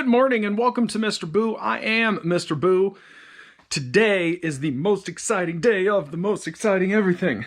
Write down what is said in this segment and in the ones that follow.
Good morning and welcome to Mr. Boo. I am Mr. Boo. Today is the most exciting day of the most exciting everything.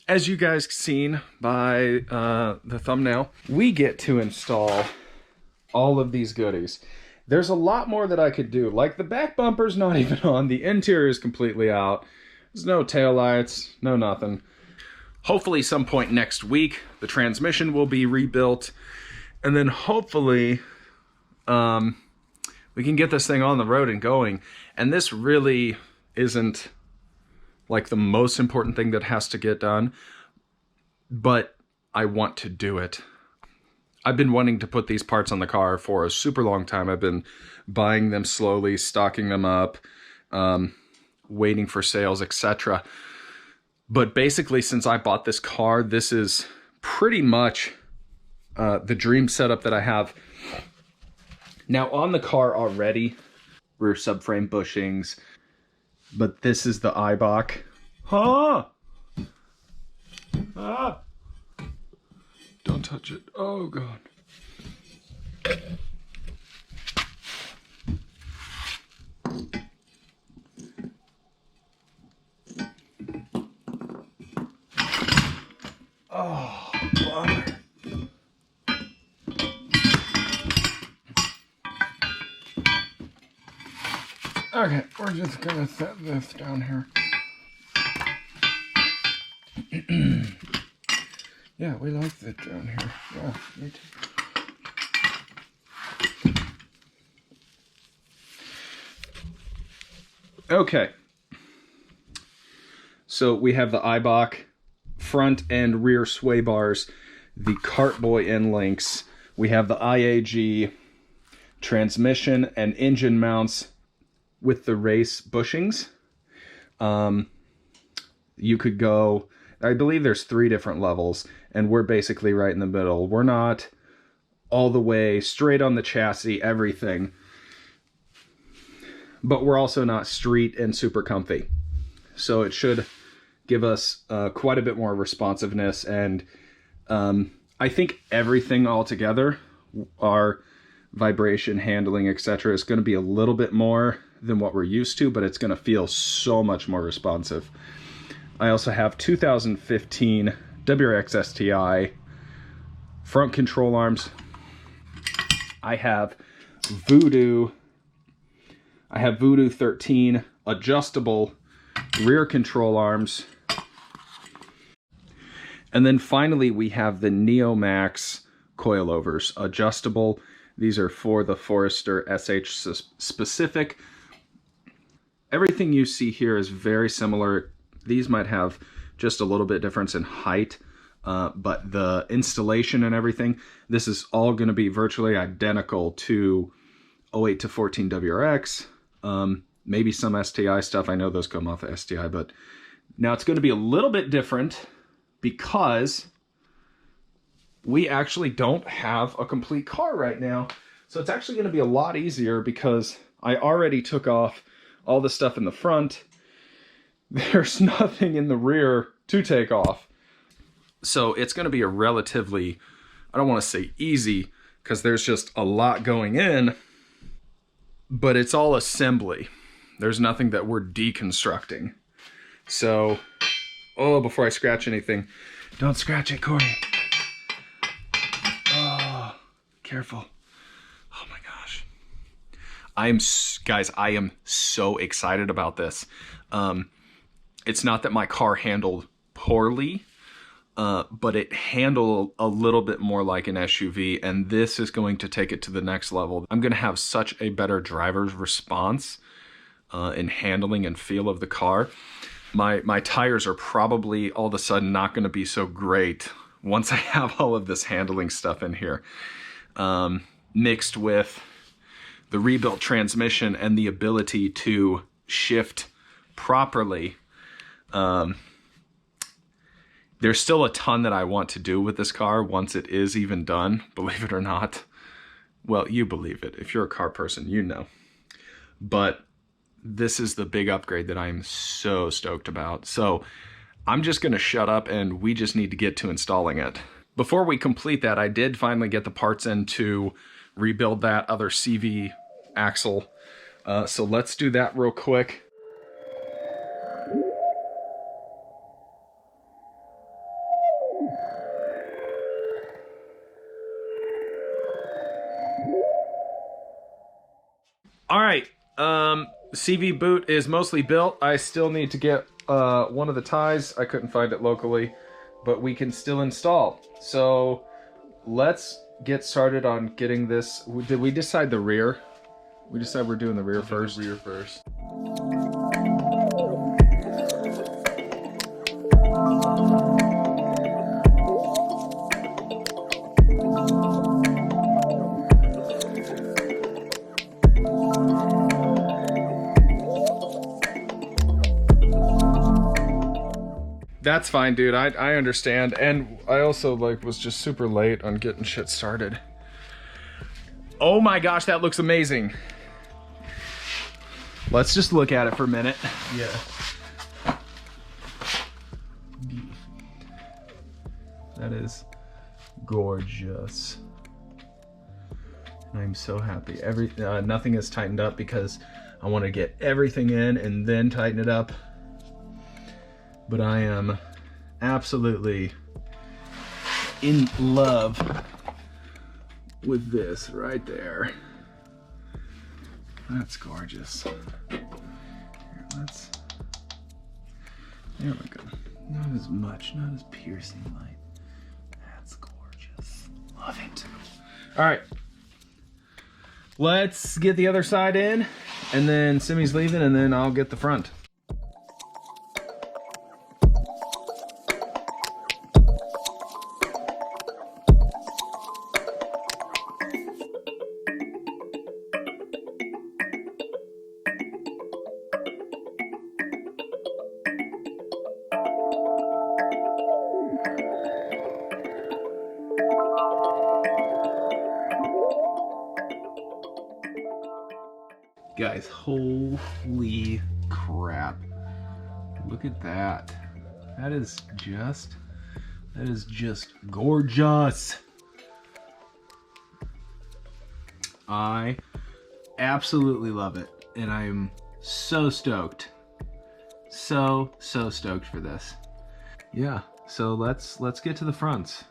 As you guys seen by the thumbnail, we get to install all of these goodies. There's a lot more that I could do. Like the back bumper's not even on. The interior is completely out. There's no taillights, no nothing. Hopefully some point next week, the transmission will be rebuilt. And then hopefully we can get this thing on the road and going. And this really isn't like the most important thing that has to get done, but I want to do it. I've been wanting to put these parts on the car for a super long time. I've been buying them slowly, stocking them up, waiting for sales, etc. But basically, since I bought this car, this is pretty much the dream setup that I have. Now on the car already, rear subframe bushings, but this is the Eibach. Huh? Ah! Don't touch it. Oh, God. Oh, bummer. Okay, we're just gonna set this down here. Yeah, we like that down here. Yeah, me too. Okay. So we have the Eibach front and rear sway bars, the Cartboy end links. We have the IAG transmission and engine mounts with the race bushings. You could go, I believe there's 3 different levels, and we're basically right in the middle. We're not all the way straight on the chassis, everything, but we're also not street and super comfy. So it should give us quite a bit more responsiveness, and I think everything all together, our vibration, handling, etc., is going to be a little bit more than what we're used to, but it's going to feel so much more responsive. I also have 2015 WRX STI front control arms. I have Voodoo 13 adjustable rear control arms. And then finally we have the Neomax coilovers, adjustable. These are for the Forester SH specific. Everything you see here is very similar. These might have just a little bit difference in height, but the installation and everything, this is all going to be virtually identical to 08 to 14 WRX. Maybe some STI stuff. I know those come off of STI, but now it's going to be a little bit different because we actually don't have a complete car right now. So it's actually going to be a lot easier because I already took off all the stuff in the front. There's nothing in the rear to take off. So it's going to be a relatively, I don't want to say easy, because there's just a lot going in, but it's all assembly. There's nothing that we're deconstructing. So, oh, before I scratch anything, don't scratch it, Corey. Oh, careful. Oh my gosh. Guys, I am so excited about this. It's not that my car handled poorly, but it handled a little bit more like an SUV, and this is going to take it to the next level. I'm going to have such a better driver's response in handling and feel of the car. My tires are probably all of a sudden not going to be so great once I have all of this handling stuff in here, mixed with the rebuilt transmission and the ability to shift properly. There's still a ton that I want to do with this car once it is even done, believe it or not. Well, you believe it. If you're a car person, you know. But this is the big upgrade that I'm so stoked about. So I'm just going to shut up and we just need to get to installing it. Before we complete that, I did finally get the parts in to rebuild that other CV axle. So let's do that real quick. All right, CV boot is mostly built. I still need to get one of the ties. I couldn't find it locally, but we can still install. So let's get started on getting this. Did we decide the rear? We decided we're doing the rear first. Rear first. That's fine, dude. I understand. And I also was just super late on getting shit started. Oh my gosh, that looks amazing. Let's just look at it for a minute. Yeah. That is gorgeous. And I'm so happy. Nothing is tightened up because I want to get everything in and then tighten it up. But I am absolutely in love with this right there. That's gorgeous. Here, there we go. Not as much, not as piercing light. That's gorgeous. Love it. All right. Let's get the other side in, and then Simi's leaving, and then I'll get the front. Guys, holy crap. Look at that. That is just gorgeous. I absolutely love it, and I am so stoked. So stoked for this. Yeah, so let's get to the fronts.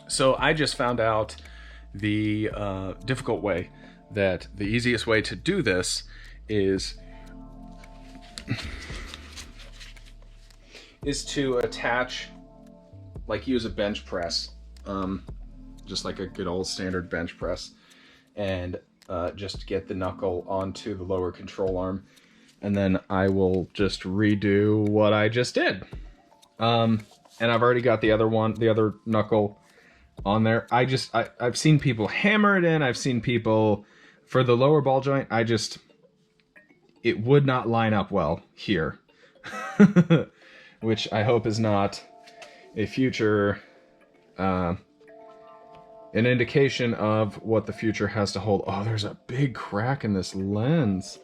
So I just found out the difficult way, that the easiest way to do this is to attach, use a bench press, just like a good old standard bench press, and just get the knuckle onto the lower control arm, and then I will just redo what I just did. And I've already got the other knuckle on there. I've seen people hammer it in. I've seen people, for the lower ball joint, it would not line up well here. Which I hope is not a future, an indication of what the future has to hold. Oh, there's a big crack in this lens.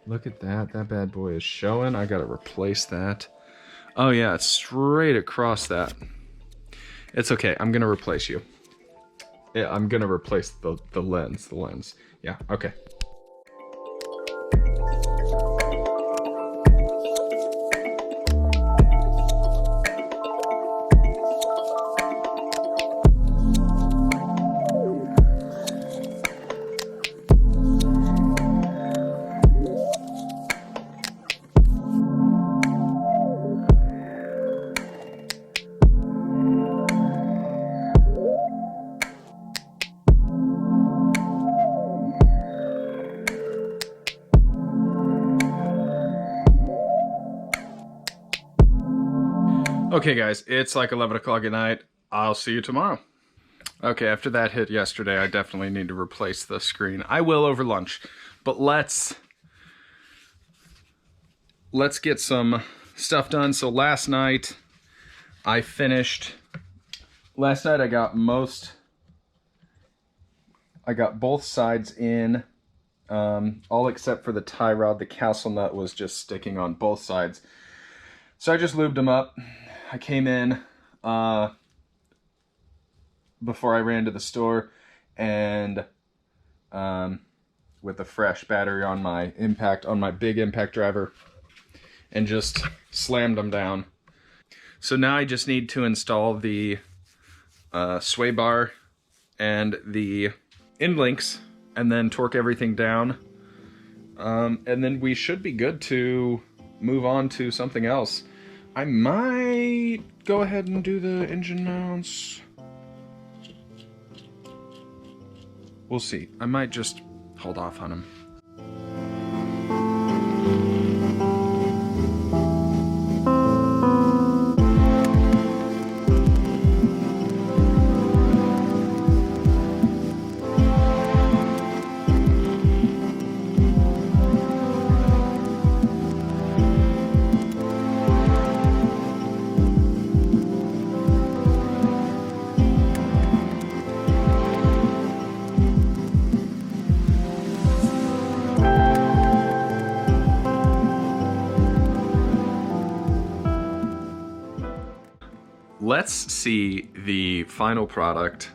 Look at that. That bad boy is showing. I gotta replace that. Oh yeah, it's straight across that. It's okay. I'm gonna replace you. Yeah, I'm gonna replace the lens. The lens. Yeah. Okay. Okay guys, it's like 11 o'clock at night. I'll see you tomorrow. Okay, after that hit yesterday, I definitely need to replace the screen. I will over lunch, but let's get some stuff done. So last night I got both sides in, all except for the tie rod. The castle nut was just sticking on both sides. So I just lubed them up. I came in before I ran to the store, and with a fresh battery on my big impact driver, and just slammed them down. So now I just need to install the sway bar and the end links, and then torque everything down, and then we should be good to move on to something else. I might go ahead and do the engine mounts. We'll see. I might just hold off on them. Let's see the final product,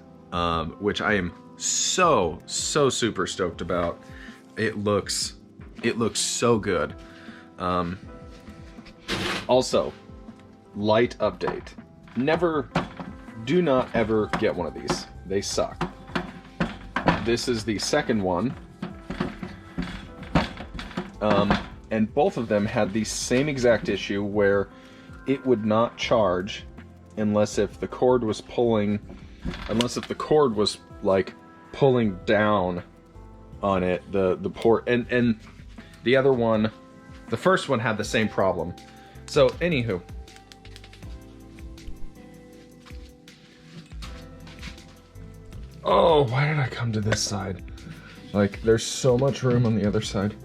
which I am so super stoked about. It looks so good. Also, light update. Do not ever get one of these. They suck. This is the second one. And both of them had the same exact issue where it would not charge unless if the cord was like pulling down on it, the port, and the other one, the first one had the same problem. So anywho, oh, why did I come to this side? Like, there's so much room on the other side.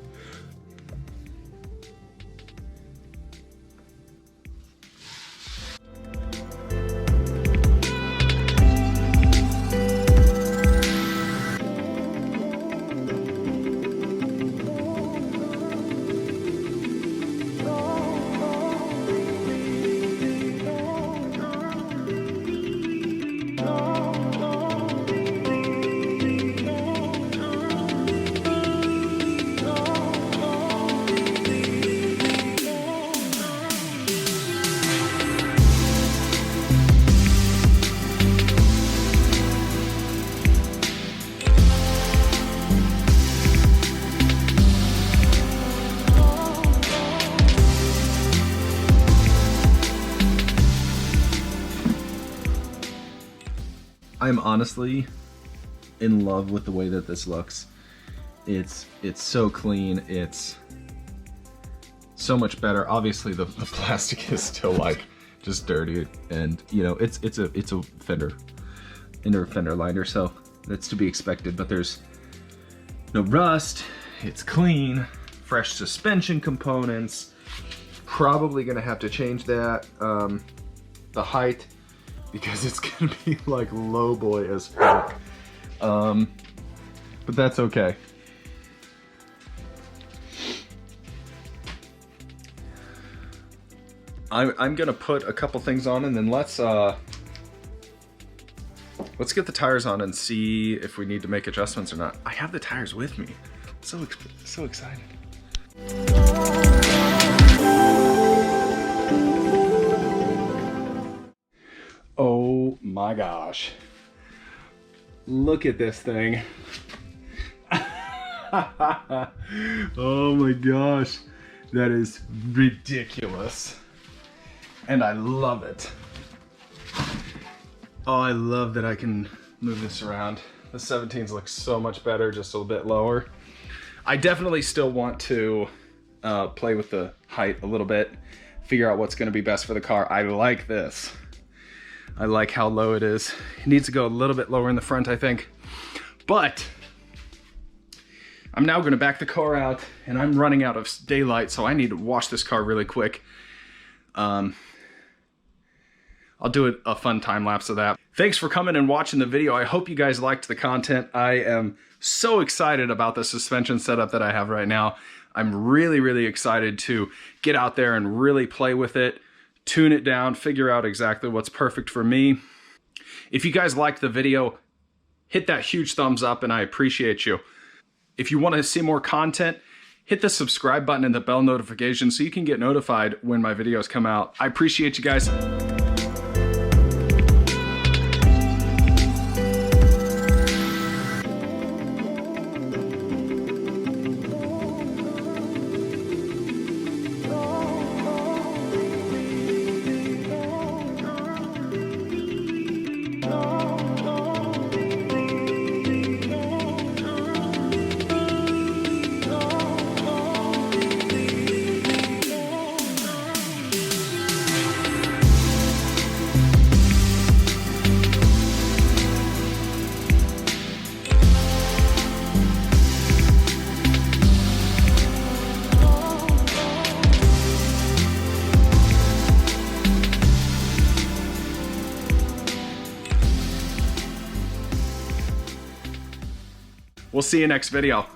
I'm honestly in love with the way that this looks. It's so clean. It's so much better. Obviously, the plastic is still like just dirty, and you know it's a fender, inner fender liner, so that's to be expected. But there's no rust. It's clean, fresh suspension components. Probably gonna have to change that, the height, because it's gonna be like low boy as fuck. But that's okay. I'm gonna put a couple things on, and then let's get the tires on and see if we need to make adjustments or not. I have the tires with me. So excited. Oh my gosh. Look at this thing. Oh my gosh. That is ridiculous. And I love it. Oh, I love that I can move this around. The 17s look so much better, just a little bit lower. I definitely still want to play with the height a little bit. figure out what's going to be best for the car. I like this. I like how low it is. It needs to go a little bit lower in the front, I think. But I'm now going to back the car out, and I'm running out of daylight, so I need to wash this car really quick. I'll do a fun time lapse of that. Thanks for coming and watching the video. I hope you guys liked the content. I am so excited about the suspension setup that I have right now. I'm really, really excited to get out there and really play with it, tune it down, figure out exactly what's perfect for me. If you guys liked the video, hit that huge thumbs up and I appreciate you. If you want to see more content, hit the subscribe button and the bell notification so you can get notified when my videos come out. I appreciate you guys. We'll see you next video.